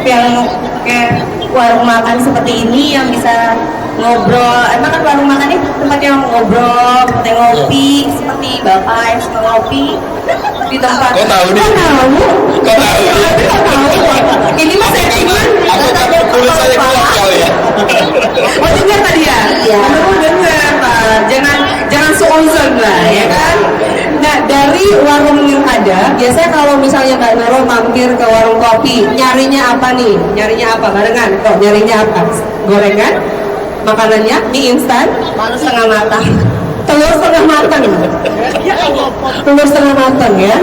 yang kayak warung makan seperti ini yang bisa ngobrol. Emang kan warung makan ini tempat yang ngobrol, tempat yang ngopi, seperti Bapak yang suka ngopi di tempat. Kok tahu nih? Kok tahu? Kok tahu? Kok tahu? Ini mas sentimen. Aku takut kulit saya keluar kali ya. Oh dengar tadi ya? Iya. Oh dengar Pak. Jangan suuzon lah ya kan? Nah dari warung yang ada, biasanya kalau misalnya Mbak Nurul mampir ke warung kopi, nyarinya apa nih? Nyarinya apa? Barengan? Kok nyarinya apa? Gorengan? Makanannya? Mie instan? Malu setengah matang. Telur setengah matang. Telur setengah matang ya?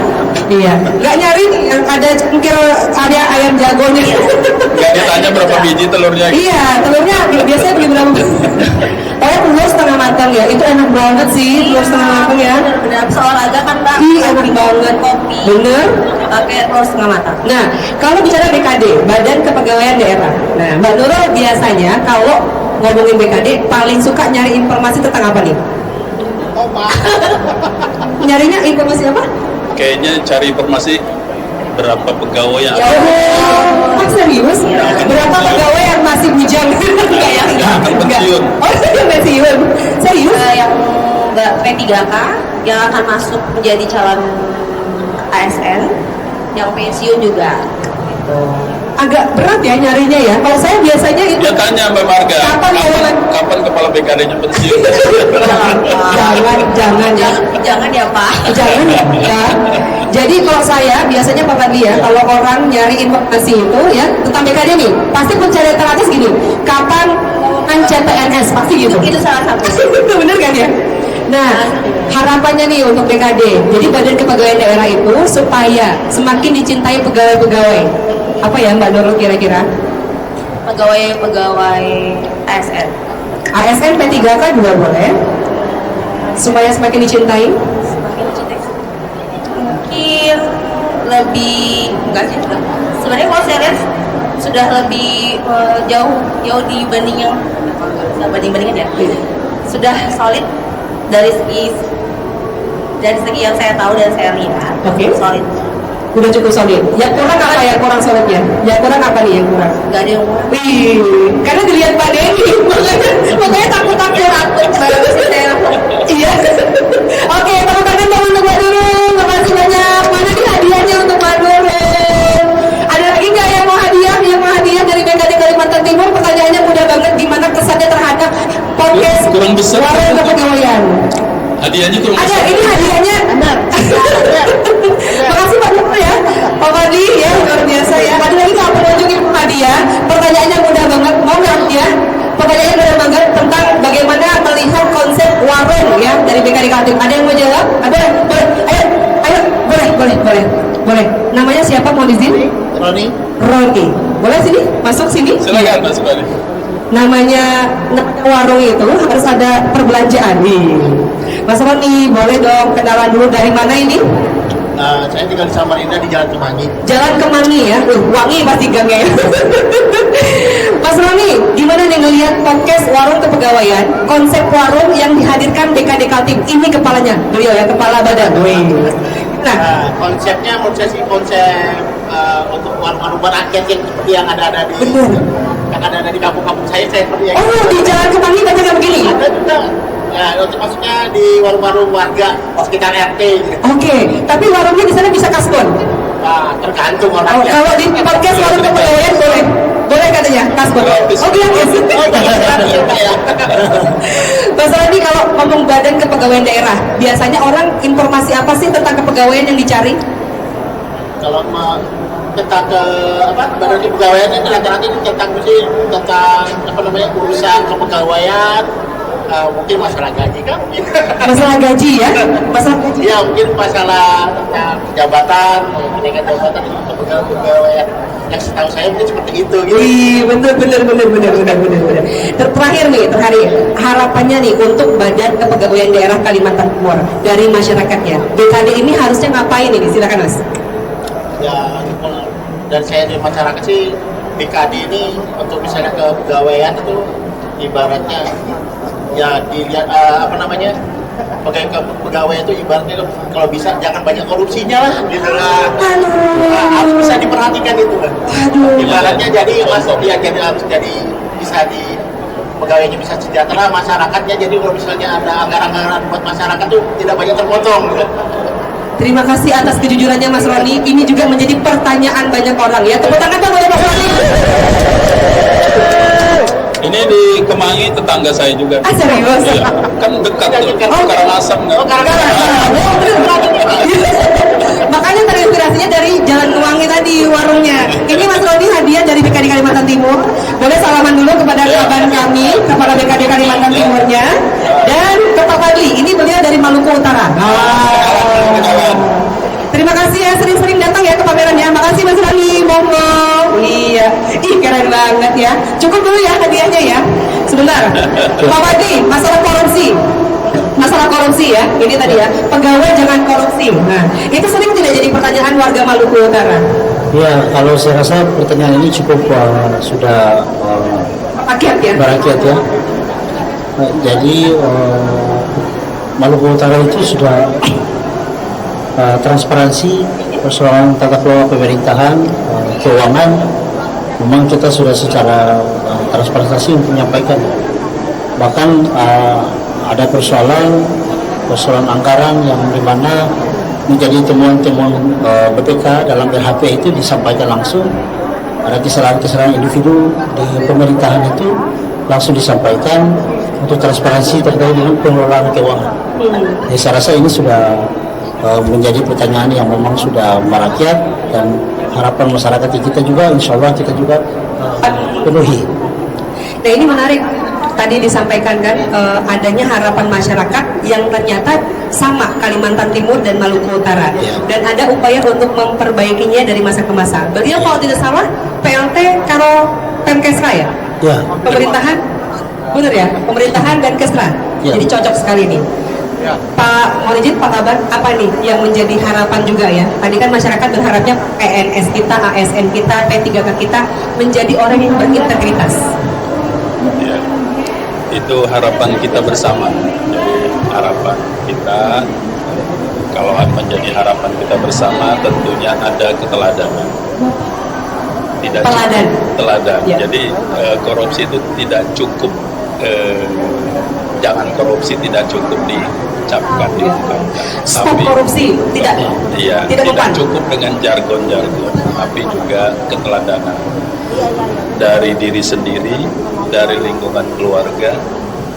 Iya. Nggak nyari yang ada cengkir, ada ayam jagonya. Gak ditanya berapa biji telurnya. Iya, telurnya biasanya beli berapa? Pokoknya telur setengah matang ya, itu enak banget sih telur setengah matang ya. Benar-benar seolahraga kan Pak. Iya, enak banget. Kopi. Bener. Pakai telur setengah matang. Nah, kalau bicara BKD, Badan Kepegawaian Daerah. Nah, Mbak Nurul biasanya kalau ngomongin BKD paling suka nyari informasi tentang apa nih? Nyarinya informasi apa? Kayaknya cari informasi berapa pegawai yang Oh, serius? Berapa pegawai yang masih bujang? Enggak ya? Yang akan pensiun. Oh, yang pensiun. Serius? Yang nggak P3K yang akan masuk menjadi calon ASN, yang pensiun juga. Gitu. Agak berat ya nyarinya ya. Kalau saya biasanya itu Ya tanya Mbak Marga, Kapan ya? kapan kepala BKD-nya pensiun? jangan ya. Jangan ya Pak. Jangan ya. Jadi kalau saya biasanya Pak Fadli ya, kalau orang nyari informasi itu ya tentang BKD nih, pasti pencarian terakhir gini, kapan kan CPNS pasti gitu. Itu salah satu. Itu bener kan ya? Nah, harapannya nih untuk BKD, jadi Badan Kepegawaian Daerah itu supaya semakin dicintai pegawai-pegawai. Apa ya Mbak Nurul kira-kira? Pegawai ASN. ASN P3K juga boleh, supaya semakin dicintai. Semakin dicintai. Mungkin lebih enggak sih enggak. Sebenarnya kalau saya lihat sudah lebih jauh dibanding yang bandingin ya. Sudah solid dari segi yang saya tahu dan saya lihat. Oke. Solid. Udah cukup solid. Yang kurang apa yang kurang solidnya? Yang kurang apa nih yang kurang? Enggak ada yang kurang. Wih, karena dilihat Pak Denny, makanya takut-takut. Baru sih saya Iya. Oke, tepuk tangan dong untuk Mbak Nurul. Makasih banyak. Mana nih hadiahnya untuk Mbak Nurul? Ada lagi nggak yang mau hadiah? Yang mau hadiah dari BKD Kalimantan Timur? Pertanyaannya mudah banget. Gimana kesannya terhadap podcast Kurang besar. Warung Kepegawaian? Hadiahnya kurang Ada, besar. ini hadiahnya. Makasih Pak Nurul ya. Pak Fadli ya, luar biasa ya. Ada lagi nggak penunjukin hadiah? Pertanyaannya mudah banget. Mau nggak ya? Pertanyaannya mudah banget tentang bagaimana melihat konsep warung ya dari BKD Kaltim. Ada yang mau jawab? Ada? Boleh? Ayo, boleh. Namanya siapa? Mohon izin? Roni, Boleh sini? Masuk sini? Silakan Mas Bali. Namanya warung itu harus ada perbelanjaan nih. Mas Roni, boleh dong kenalan dulu dari mana ini? saya tinggal di Samarinda di Jalan Kemangi. Jalan Kemangi ya, wangi pasti gangnya ya. Mas Roni, gimana nih ngelihat podcast Warung Kepegawaian, konsep warung yang dihadirkan BKD Kaltim, ini kepalanya, beliau ya, kepala badan. Nah, Konsepnya menurut saya sih konsep untuk warung-warung rakyat yang seperti yang ada di benar. yang ada di kampung-kampung saya seperti yang Oh, di Jalan Kemangi banyak yang begini? ada juga Ya, untuk maksudnya di warung-warung warga sekitar RT gitu. Oke, tapi warungnya di sana bisa kasbon. Nah, tergantung Oh, orangnya. kalau di podcast warung kepegawaian boleh. Boleh katanya, kasbon. Gratis. Oh, gratis. Iya, Pak, ya. Mas Roni, kalau ngomong badan kepegawaian daerah, biasanya orang informasi apa sih tentang kepegawaian yang dicari? Kalau tentang ke badan kepegawaian itu rata-rata itu tentang apa namanya urusan kepegawaian, mungkin masalah gaji kan mungkin. Masalah gaji ya? Masalah gaji. Ya mungkin masalah tentang jabatan, kenaikan jabatan untuk kepegawaian. Yang setahu saya mungkin seperti itu. Gitu. Wih, bener. Terakhir nih, harapannya nih untuk Badan Kepegawaian Daerah Kalimantan Timur dari masyarakatnya. BKD ini harusnya ngapain ini? Silakan Mas. Ya, dan saya di masyarakat sih BKD ini untuk misalnya kepegawaian itu ibaratnya ya dilihat pegawai itu ibaratnya kalau bisa jangan banyak korupsinya lah gitu lah. Harus bisa diperhatikan itu kan. Ibaratnya jadi masuk dia jadi harus jadi bisa di pegawainya bisa sejahtera, masyarakatnya jadi kalau misalnya ada anggaran-anggaran buat masyarakat tuh tidak banyak terpotong gitu. Terima kasih atas kejujurannya Mas Roni. Ini juga menjadi pertanyaan banyak orang ya. Tepuk tangan dong untuk Mas Roni. Ini di Kemangi tetangga saya juga. Ah, serius? Iya, kan dekat tuh, Oh. Karangasem kan. Makanya terinspirasinya dari Jalan Kemangi tadi warungnya. Ini Mas Roni hadiah dari BKD Kalimantan Timur. Boleh salaman dulu kepada kawan kami, kepada BKD Kalimantan Timurnya. Dan ke Pak Fadli, ini beliau dari Maluku Utara. Terima kasih ya, sering-sering datang ya ke pamerannya. Makasih Mas Roni, monggo. Iya, keren banget ya. Cukup dulu ya hadiahnya ya. Sebentar, Pak Fadli, masalah korupsi. Masalah korupsi ya, ini tadi ya, pegawai jangan korupsi. Nah, itu sering tidak jadi pertanyaan warga Maluku Utara. Ya, kalau saya rasa pertanyaan ini cukup sudah Rakyat ya. berakiat ya. Jadi Maluku Utara itu sudah transparansi persoalan tata kelola pemerintahan, keuangan, memang kita sudah secara transparansi untuk menyampaikan. Bahkan ada persoalan anggaran yang dimana menjadi temuan-temuan BPK dalam RHP itu disampaikan langsung. Ada kesalahan-kesalahan individu di pemerintahan itu langsung disampaikan untuk transparansi terkait dengan pengelolaan keuangan. Jadi saya rasa ini sudah menjadi pertanyaan yang memang sudah merakyat dan harapan masyarakat kita juga, insya Allah kita juga penuhi. Nah ini menarik, tadi disampaikan kan adanya harapan masyarakat yang ternyata sama Kalimantan Timur dan Maluku Utara, dan ada upaya untuk memperbaikinya dari masa ke masa. Beliau kalau tidak salah PLT Karo Pemkesra ya? Ya. Pemerintahan, benar ya? Pemerintahan dan Kesra. Ya. Jadi cocok sekali nih. Pak Mohon, Pak Kabar, apa nih yang menjadi harapan juga ya? Tadi kan masyarakat berharapnya PNS kita, ASN kita, P3K kita menjadi orang yang berintegritas. Ya, itu harapan kita bersama. Jadi harapan kita, kalau menjadi harapan kita bersama, tentunya ada keteladanan. Tidak Teladan. Teladan. Ya. Jadi korupsi itu tidak cukup. Jangan korupsi tidak cukup diucapkan, diungkapkan. Stop korupsi, tidak. Iya, Tidak tidak mempan. cukup dengan jargon-jargon, tapi juga keteladanan dari diri sendiri, dari lingkungan keluarga,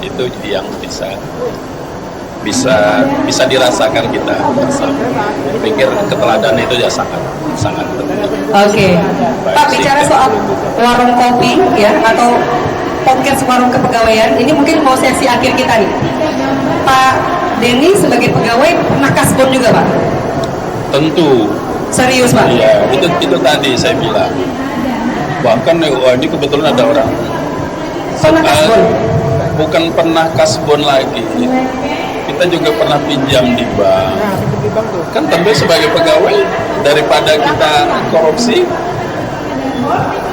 itu yang bisa dirasakan kita bersama. Pikir keteladanan itu ya sangat penting. Oke. Pak, bicara soal warung kopi ya atau podcast warung kepegawaian, ini mungkin mau sesi akhir kita nih. Pak Denny sebagai pegawai pernah kasbon juga Pak? Tentu. Serius Pak? Iya, itu tadi saya bilang. Bahkan ini kebetulan ada orang Pernah kasbon? bukan pernah kasbon lagi. Kita juga pernah pinjam di bank. Kan tentu sebagai pegawai daripada kita korupsi.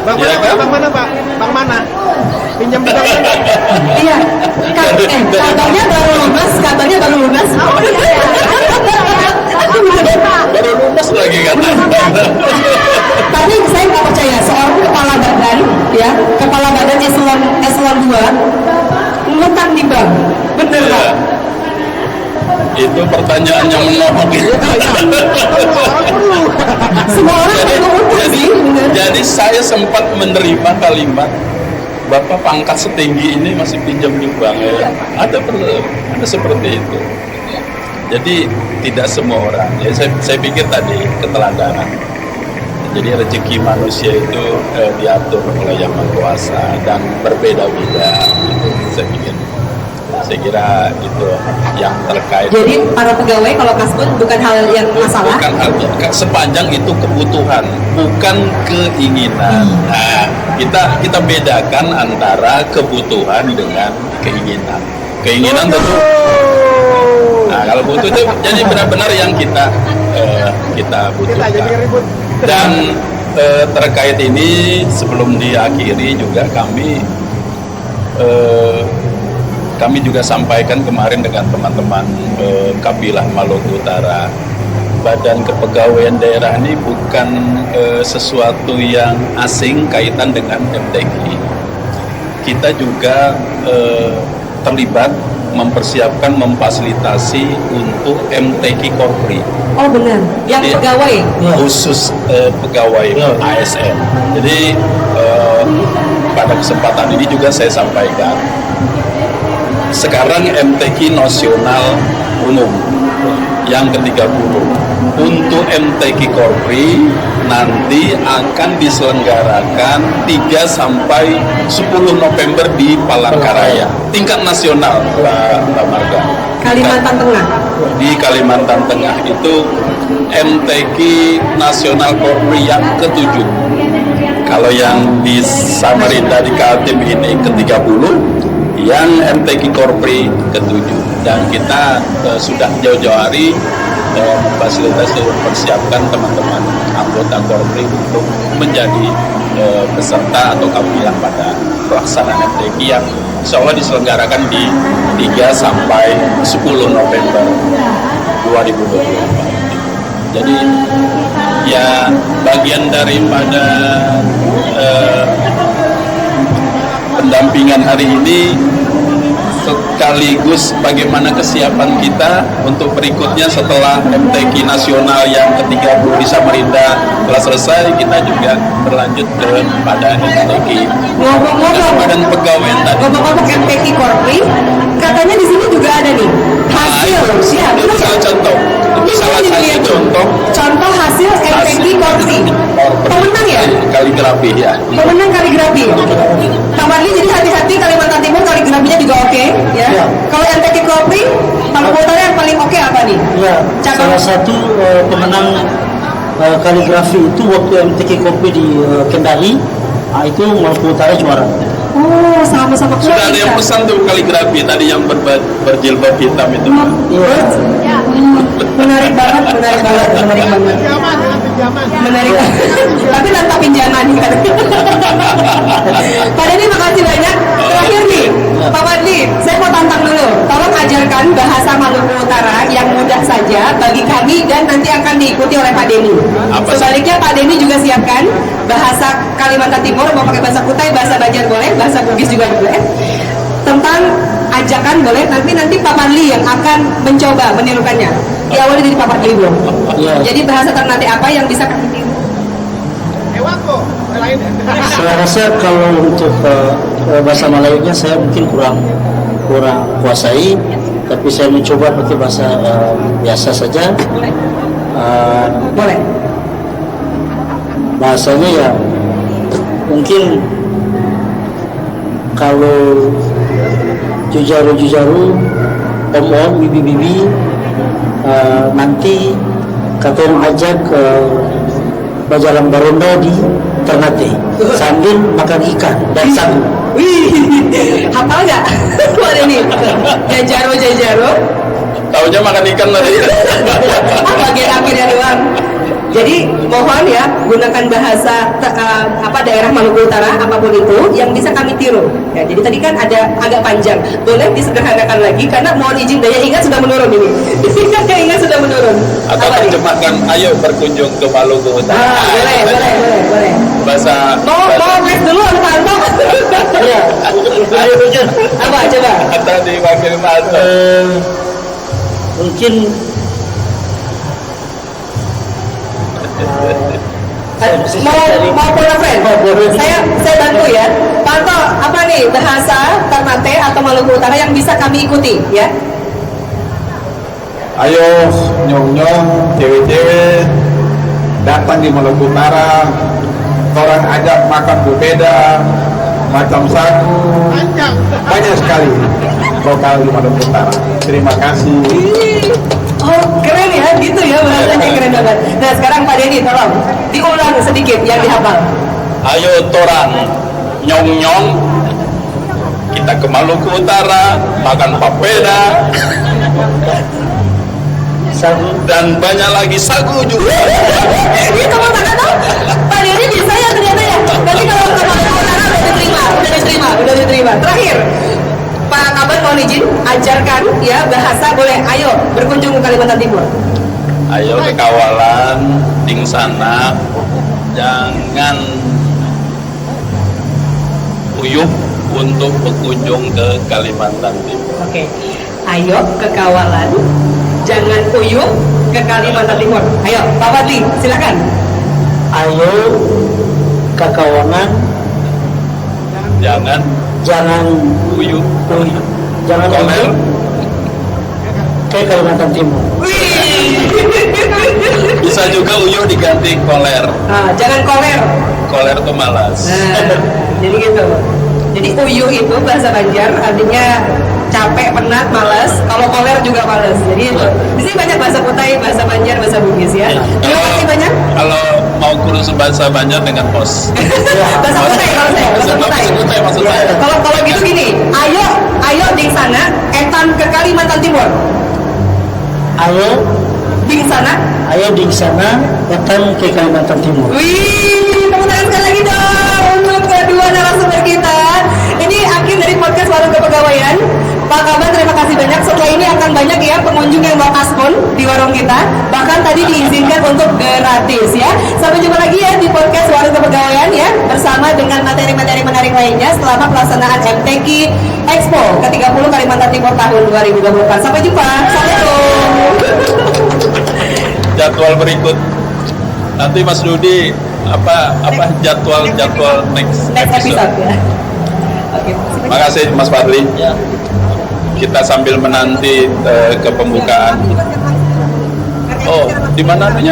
Bang Iya mana, kan? Bang mana, Pak? Bang mana? Pinjam di bank mana? Iya. Kabarnya baru lunas, Baru lunas lagi kan. Tapi saya nggak percaya seorang kepala badan eselon 2 ngutang di bank, bener Pak? Itu pertanyaan yang menohok. Semua orang Jadi saya sempat menerima kalimat, Bapak pangkat setinggi ini masih pinjam di bank ya. Ada seperti itu. Jadi tidak semua orang. Ya, saya pikir tadi keteladanan. Jadi rezeki manusia itu diatur oleh Yang Maha Kuasa dan berbeda-beda. Itu saya kira itu yang terkait. Jadi para pegawai kalau kasbon bukan hal yang masalah. Bukan hal sepanjang itu kebutuhan, bukan keinginan. Nah, kita bedakan antara kebutuhan dengan keinginan. Keinginan tentu. Nah, kalau butuh itu jadi benar-benar yang kita butuhkan. Dan terkait ini sebelum diakhiri juga kami juga sampaikan kemarin dengan teman-teman Kabilah Maluku Utara, Badan Kepegawaian Daerah ini bukan sesuatu yang asing kaitan dengan MTQ. Kita juga terlibat mempersiapkan, memfasilitasi untuk MTQ Korpri. Oh benar, yang Jadi, pegawai. khusus pegawai ASN. Jadi pada kesempatan ini juga saya sampaikan, sekarang MTQ nasional umum yang ke-30 untuk MTQ Korpri nanti akan diselenggarakan 3 sampai 10 November di Palangkaraya, tingkat nasional, Mbak Marga. Kalimantan Tengah. Di Kalimantan Tengah itu MTQ nasional Korpri yang ke-7. Kalau yang di Samarinda di Kaltim ini ke-30, yang MTQ Korpri ke-7. Dan kita sudah jauh-jauh hari memfasilitasi dan mempersiapkan teman-teman anggota Korpri untuk menjadi peserta atau kabilah pada pelaksanaan MTQ yang insya Allah diselenggarakan di 3 sampai 10 November 2024. Jadi ya bagian daripada pendampingan hari ini sekaligus bagaimana kesiapan kita untuk berikutnya setelah MTQ nasional yang ke-30 di Samarinda telah selesai, kita juga berlanjut kepada MTQ Badan Pegawai tadi. Ngomong-ngomong MTQ Korpri, katanya di sini juga ada nih hasil. Ya, itu salah contoh. Itu salah satu contoh hasil MTQ Korpri. Pemenang ya? Kaligrafi ya. Pemenang kaligrafi. Pak Marli, jadi hati-hati Kalimantan Timur kaligrafinya juga oke, ya. Kalau MTQ Korpri, Maluku Utara yang paling oke apa nih? Ya, salah satu pemenang kaligrafi itu waktu MTQ Korpri di Kendari, itu Maluku Utara juara. Oh, sama-sama Sudah ada yang pesan tuh kaligrafi tadi yang berjilbab hitam itu. Menarik banget. Menarik. Tapi tanpa pinjaman. Pak Denny, makasih banyak. Terakhir nih, Pak Fadli, saya mau tantang dulu. Tolong ajarkan bahasa Maluku Utara yang mudah saja bagi kami dan nanti akan diikuti oleh Pak Denny. Sebaliknya Pak Denny juga siapkan bahasa Kalimantan Timur, mau pakai bahasa Kutai, bahasa Banjar boleh, bahasa Bugis juga boleh. Tentang ajakan boleh, nanti Pak Fadli yang akan mencoba menirukannya. Diawali dari Pak Fadli dulu. Jadi bahasa Ternate apa yang bisa kami tiru? Saya rasa kalau untuk bahasa Melayunya saya mungkin kurang kuasai, tapi saya mencoba pakai bahasa biasa saja. Boleh. Bahasanya ya mungkin kalau jujaru, om, bibi, nanti katong ajak Bajalang Baronda di Ternate sambil makan ikan dan sagu. Wih, hafal nggak? Ada nih, jajaro. Taunya makan ikan tadi. Bagian akhirnya doang. Jadi mohon ya gunakan bahasa daerah Maluku Utara apapun itu yang bisa kami tiru. Ya, jadi tadi kan ada agak panjang, boleh disederhanakan lagi karena mohon izin daya ingat sudah menurun ini. Daya ingat sudah menurun. Atau terjemahkan, ayo berkunjung ke Maluku Utara. Boleh. Bahasa. Mau les dulu Pak Anto. Iya. Ayo Apa coba? Tadi wakil Mas. mungkin mau Pura Friend? Saya bantu ya. Pak Anto, apa nih bahasa Ternate atau Maluku Utara yang bisa kami ikuti ya? Ayo nyong-nyong, cewek-cewek datang di Maluku Utara, orang ajak makan berbeda, macam sagu, banyak sekali lokal di Maluku Utara. Terima kasih. Oh keren ya, gitu ya bahasanya keren banget. Nah sekarang Pak Denny tolong diulang sedikit yang dihafal. Ayo torang nyong-nyong, kita ke Maluku Utara, makan papeda, sagu dan banyak lagi sagu juga. Ini tepuk tangan dong. Pak Denny bisa ya ternyata ya. Nanti kalau ke Maluku Utara udah diterima. Terakhir, Pak Kaban mohon izin ajarkan ya bahasa boleh. Ayo berkunjung ke Kalimantan Timur. Ayo ke kawalan, ting sana, jangan uyuh untuk berkunjung ke Kalimantan Timur. Oke. Ayo ke Kawalan, jangan uyuh ke Kalimantan Timur. Ayo, Pak Fadli, silakan. ayo ke kawanan, Jangan jangan uyuh. jangan Koler. uyuh ke Kalimantan Timur. Bisa juga uyuh diganti koler. Nah, jangan koler. Koler tuh malas. Nah, jadi gitu. Jadi uyuh itu bahasa Banjar artinya capek, penat, malas. Kalau koler juga malas. Jadi itu. Di sini banyak bahasa Kutai, bahasa Banjar, bahasa Bugis ya. Terima kasih banyak. Kalau mau kursus bahasa Banjar dengan pos. Bahasa Kutai kalau saya, bahasa Kutai. Bahasa Kutai maksud saya. Kalau gitu gini, ayo di sana, etan ke Kalimantan Timur. Ayo Di sana, datang ke Kalimantan Timur. wih, tepuk tangan sekali lagi dong untuk kedua narasumber kita. Ini akhir dari podcast Warung Kepegawaian. Pak Kaban, terima kasih banyak. Setelah ini akan banyak ya pengunjung yang mau kaspon di warung kita. Bahkan tadi diizinkan untuk gratis ya. Sampai jumpa lagi ya di podcast Warung Kepegawaian ya, bersama dengan materi-materi menarik lainnya selama pelaksanaan MTQ Expo ke-30 Kalimantan Timur tahun 2024. Sampai jumpa. Assalamualaikum. Jadwal berikut nanti Mas Dudi apa jadwal next episode ya. Oke. Makasih Mas Fadli. Kita sambil menanti ke pembukaan. Oh, di mana anunya?